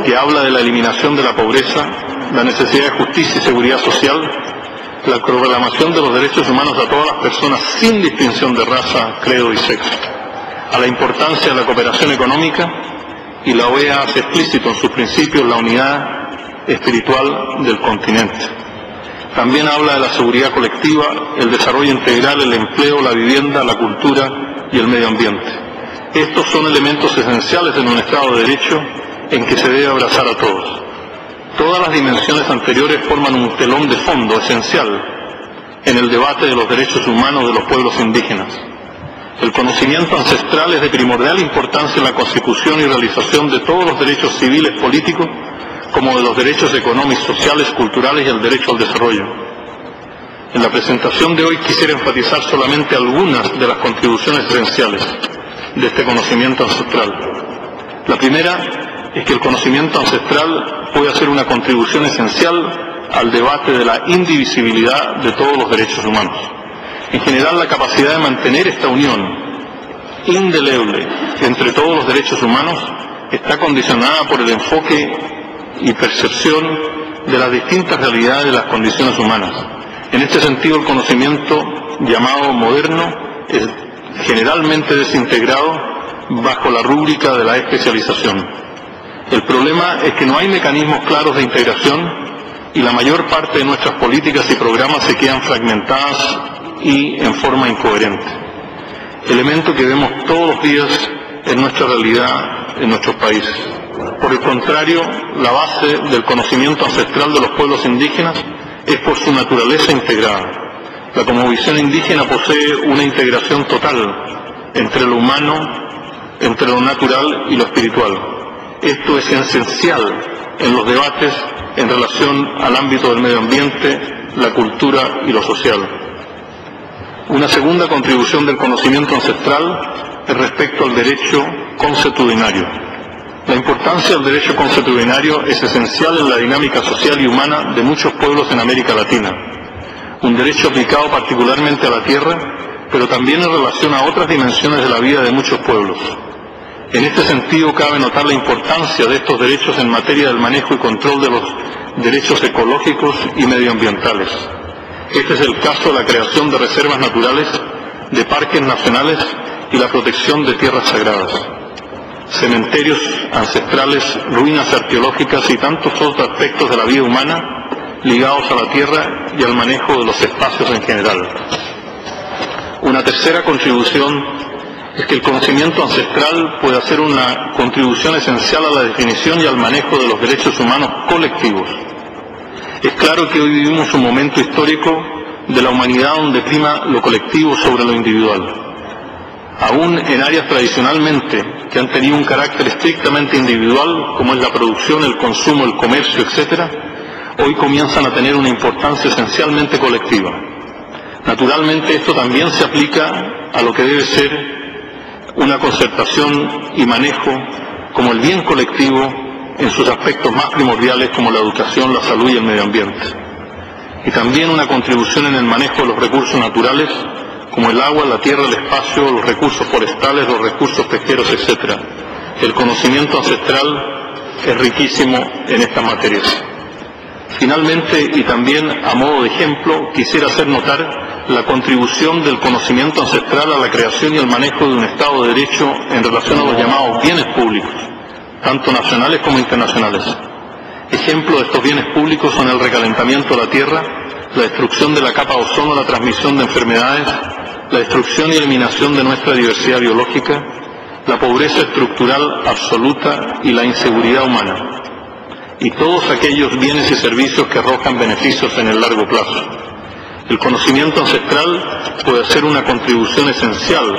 que habla de la eliminación de la pobreza, la necesidad de justicia y seguridad social, la proclamación de los derechos humanos a todas las personas sin distinción de raza, credo y sexo, a la importancia de la cooperación económica, y la OEA hace explícito en sus principios la unidad espiritual del continente. También habla de la seguridad colectiva, el desarrollo integral, el empleo, la vivienda, la cultura y el medio ambiente. Estos son elementos esenciales en un Estado de Derecho en que se debe abrazar a todos. Todas las dimensiones anteriores forman un telón de fondo esencial en el debate de los derechos humanos de los pueblos indígenas. El conocimiento ancestral es de primordial importancia en la consecución y realización de todos los derechos civiles, políticos, como de los derechos económicos, sociales, culturales y el derecho al desarrollo. En la presentación de hoy quisiera enfatizar solamente algunas de las contribuciones esenciales de este conocimiento ancestral. La primera es que el conocimiento ancestral puede hacer una contribución esencial al debate de la indivisibilidad de todos los derechos humanos. En general, la capacidad de mantener esta unión indeleble entre todos los derechos humanos está condicionada por el enfoque y percepción de las distintas realidades de las condiciones humanas. En este sentido, el conocimiento llamado moderno es generalmente desintegrado bajo la rúbrica de la especialización. El problema es que no hay mecanismos claros de integración y la mayor parte de nuestras políticas y programas se quedan fragmentadas y en forma incoherente. Elemento que vemos todos los días en nuestra realidad, en nuestros países. Por el contrario, la base del conocimiento ancestral de los pueblos indígenas es por su naturaleza integrada. La cosmovisión indígena posee una integración total entre lo humano, entre lo natural y lo espiritual. Esto es esencial en los debates en relación al ámbito del medio ambiente, la cultura y lo social. Una segunda contribución del conocimiento ancestral es respecto al derecho consuetudinario. La importancia del derecho consuetudinario es esencial en la dinámica social y humana de muchos pueblos en América Latina. Un derecho aplicado particularmente a la tierra, pero también en relación a otras dimensiones de la vida de muchos pueblos. En este sentido, cabe notar la importancia de estos derechos en materia del manejo y control de los derechos ecológicos y medioambientales. Este es el caso de la creación de reservas naturales, de parques nacionales y la protección de tierras sagradas, cementerios ancestrales, ruinas arqueológicas y tantos otros aspectos de la vida humana ligados a la tierra y al manejo de los espacios en general. Una tercera contribución es que el conocimiento ancestral puede hacer una contribución esencial a la definición y al manejo de los derechos humanos colectivos. Es claro que hoy vivimos un momento histórico de la humanidad donde prima lo colectivo sobre lo individual. Aún en áreas tradicionalmente que han tenido un carácter estrictamente individual, como es la producción, el consumo, el comercio, etc., hoy comienzan a tener una importancia esencialmente colectiva. Naturalmente, esto también se aplica a lo que debe ser una concertación y manejo como el bien colectivo en sus aspectos más primordiales como la educación, la salud y el medio ambiente. Y también una contribución en el manejo de los recursos naturales como el agua, la tierra, el espacio, los recursos forestales, los recursos pesqueros, etc. El conocimiento ancestral es riquísimo en estas materias. Finalmente, y también a modo de ejemplo, quisiera hacer notar la contribución del conocimiento ancestral a la creación y el manejo de un Estado de Derecho en relación a los llamados bienes públicos, tanto nacionales como internacionales. Ejemplos de estos bienes públicos son el recalentamiento de la tierra, la destrucción de la capa de ozono, la transmisión de enfermedades, la destrucción y eliminación de nuestra diversidad biológica, la pobreza estructural absoluta y la inseguridad humana, y todos aquellos bienes y servicios que arrojan beneficios en el largo plazo. El conocimiento ancestral puede hacer una contribución esencial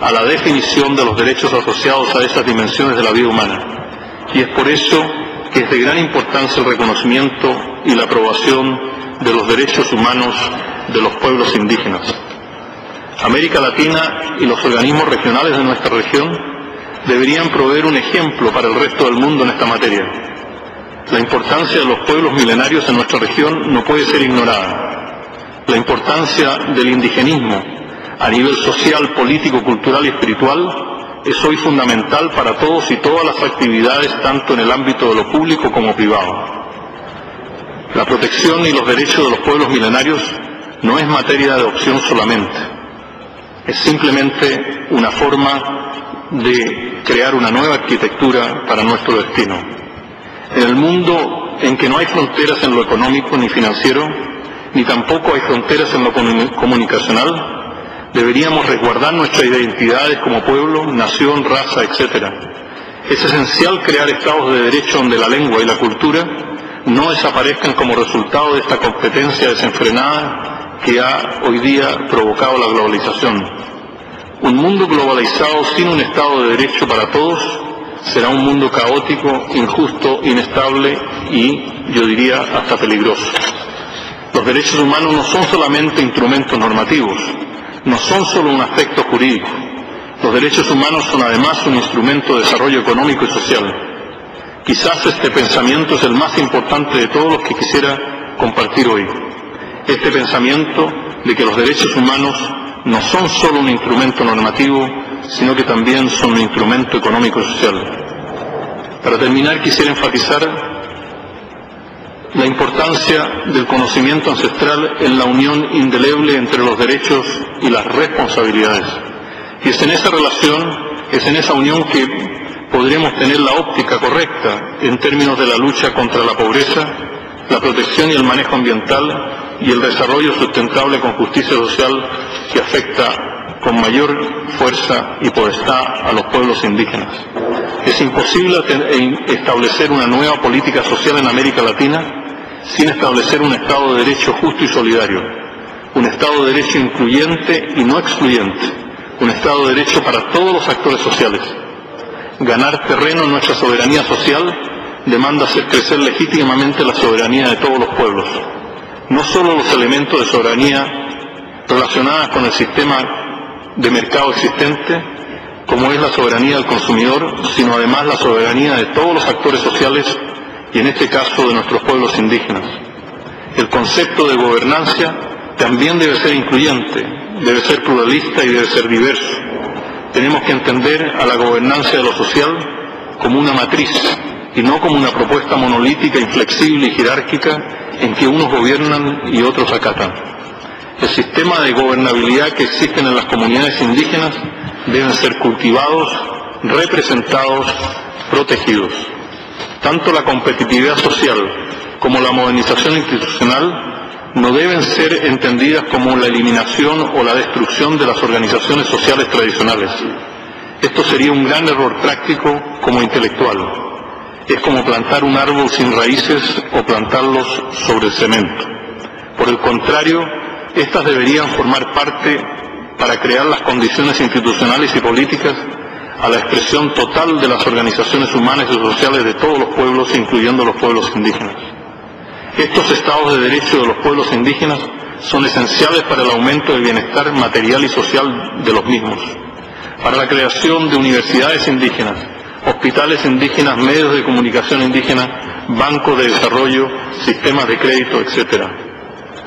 a la definición de los derechos asociados a esas dimensiones de la vida humana. Y es por eso que es de gran importancia el reconocimiento y la aprobación de los derechos humanos de los pueblos indígenas. América Latina y los organismos regionales de nuestra región deberían proveer un ejemplo para el resto del mundo en esta materia. La importancia de los pueblos milenarios en nuestra región no puede ser ignorada. La importancia del indigenismo a nivel social, político, cultural y espiritual es hoy fundamental para todos y todas las actividades, tanto en el ámbito de lo público como privado. La protección y los derechos de los pueblos milenarios no es materia de opción solamente, es simplemente una forma de crear una nueva arquitectura para nuestro destino. En el mundo en que no hay fronteras en lo económico ni financiero, ni tampoco hay fronteras en lo comunicacional, deberíamos resguardar nuestras identidades como pueblo, nación, raza, etc. Es esencial crear estados de derecho donde la lengua y la cultura no desaparezcan como resultado de esta competencia desenfrenada que ha hoy día provocado la globalización. Un mundo globalizado sin un estado de derecho para todos será un mundo caótico, injusto, inestable y, yo diría, hasta peligroso. Los derechos humanos no son solamente instrumentos normativos, no son solo un aspecto jurídico. Los derechos humanos son además un instrumento de desarrollo económico y social. Quizás este pensamiento es el más importante de todos los que quisiera compartir hoy. Este pensamiento de que los derechos humanos no son solo un instrumento normativo, sino que también son un instrumento económico y social. Para terminar, quisiera enfatizar la importancia del conocimiento ancestral en la unión indeleble entre los derechos y las responsabilidades. Y es en esa relación, es en esa unión que podremos tener la óptica correcta en términos de la lucha contra la pobreza, la protección y el manejo ambiental y el desarrollo sustentable con justicia social que afecta con mayor fuerza y potestad a los pueblos indígenas. Es imposible establecer una nueva política social en América Latina sin establecer un Estado de Derecho justo y solidario, un Estado de Derecho incluyente y no excluyente, un Estado de Derecho para todos los actores sociales. Ganar terreno en nuestra soberanía social demanda hacer crecer legítimamente la soberanía de todos los pueblos, no solo los elementos de soberanía relacionados con el sistema de mercado existente, como es la soberanía del consumidor, sino además la soberanía de todos los actores sociales y en este caso de nuestros pueblos indígenas. El concepto de gobernanza también debe ser incluyente, debe ser pluralista y debe ser diverso. Tenemos que entender a la gobernanza de lo social como una matriz y no como una propuesta monolítica, inflexible y jerárquica en que unos gobiernan y otros acatan. El sistema de gobernabilidad que existen en las comunidades indígenas deben ser cultivados, representados, protegidos. Tanto la competitividad social como la modernización institucional no deben ser entendidas como la eliminación o la destrucción de las organizaciones sociales tradicionales. Esto sería un gran error práctico como intelectual. Es como plantar un árbol sin raíces o plantarlos sobre el cemento. Por el contrario, estas deberían formar parte para crear las condiciones institucionales y políticas a la expresión total de las organizaciones humanas y sociales de todos los pueblos, incluyendo los pueblos indígenas. Estos estados de derecho de los pueblos indígenas son esenciales para el aumento del bienestar material y social de los mismos, para la creación de universidades indígenas, hospitales indígenas, medios de comunicación indígenas, bancos de desarrollo, sistemas de crédito, etc.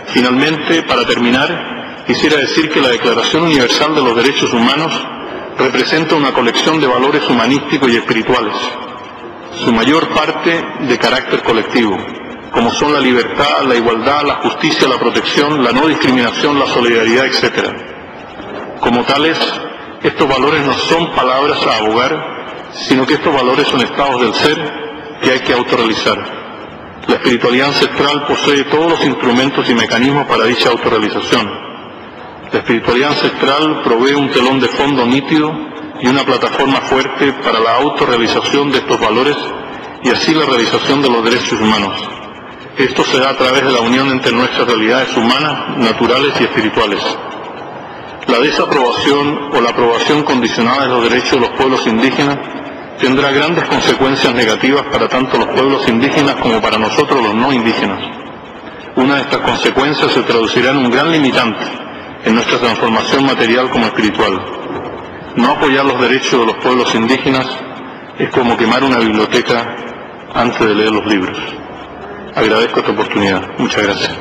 Finalmente, para terminar, quisiera decir que la Declaración Universal de los Derechos Humanos representa una colección de valores humanísticos y espirituales, su mayor parte de carácter colectivo, como son la libertad, la igualdad, la justicia, la protección, la no discriminación, la solidaridad, etc. Como tales, estos valores no son palabras a abogar, sino que estos valores son estados del ser que hay que autorrealizar. La espiritualidad ancestral posee todos los instrumentos y mecanismos para dicha autorrealización. La espiritualidad ancestral provee un telón de fondo nítido y una plataforma fuerte para la autorrealización de estos valores y así la realización de los derechos humanos. Esto se da a través de la unión entre nuestras realidades humanas, naturales y espirituales. La desaprobación o la aprobación condicionada de los derechos de los pueblos indígenas tendrá grandes consecuencias negativas para tanto los pueblos indígenas como para nosotros los no indígenas. Una de estas consecuencias se traducirá en un gran limitante en nuestra transformación material como espiritual. No apoyar los derechos de los pueblos indígenas es como quemar una biblioteca antes de leer los libros. Agradezco esta oportunidad. Muchas gracias.